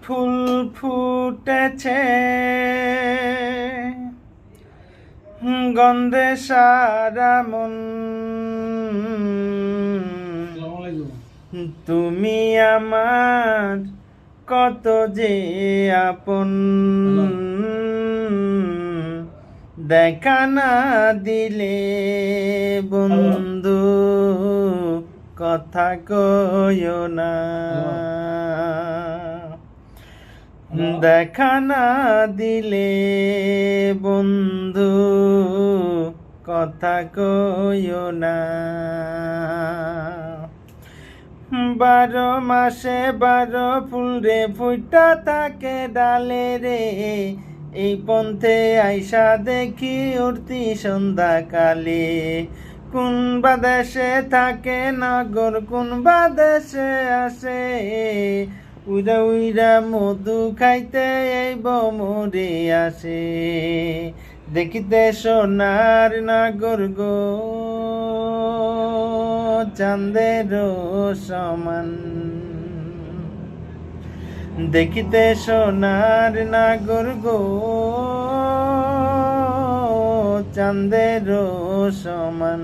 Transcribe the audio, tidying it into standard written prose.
ফুল ফুটেছে গন্ধে সারা মন, তুমি আমার কত যে আপন, দেখা না দিলে বন্ধু কথা কইও না, দেখা না দিলে বন্ধু কথা কইও না। 12 মাসে 12 ফুল রে ফুইটা থাকে ডালে রে, এই পন্থে আইসা দেখি উঠতি সন্ধ্যা কালে। কোন বাদেশে থাকে নগর, কোন বাদেশে আসে, উইরা উইরা মধু খাইতে এই বমরে আসে। দেখিতে সোনার নাগর গো চাঁদের সমান, দেখিতে সোনার নাগর গো চাঁদের সমান।